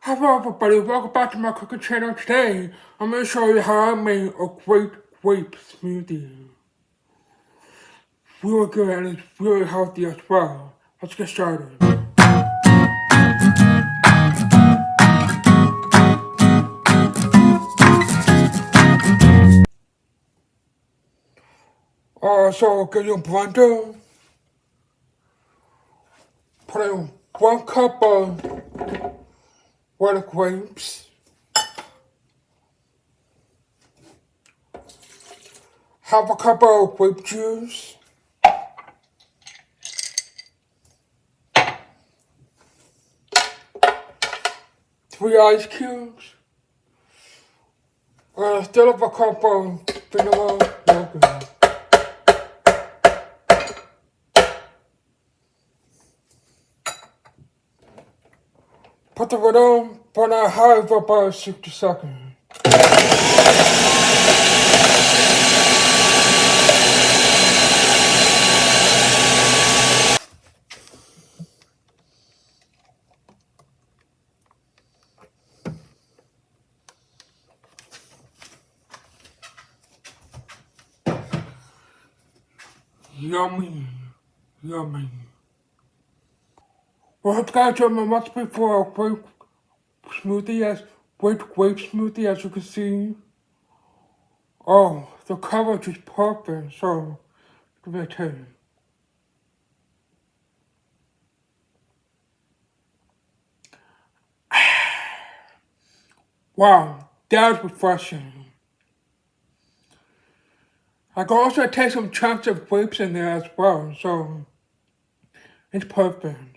Hello everybody, welcome back to my cooking channel. Today, I'm going to show you how I made a great grape smoothie. Really good and it's really healthy as well. Let's get started. So get your blender, put in 1 cup of red grapes, half a cup of grape juice, 3 ice cubes, and instead of a cup of vanilla yogurt. Put the lid on, put on high for about 60 seconds. Yummy, yummy. Well, let's go to my recipe for a grape smoothie, as you can see. Oh, the coverage is perfect, so give it a taste. Wow, that was refreshing. I can also taste some chunks of grapes in there as well, so it's perfect.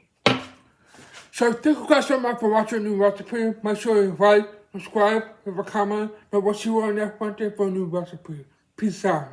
So thank you guys so much for watching the new recipe. Make sure you like, subscribe, leave a comment, and we'll see you on the next one for a new recipe. Peace out.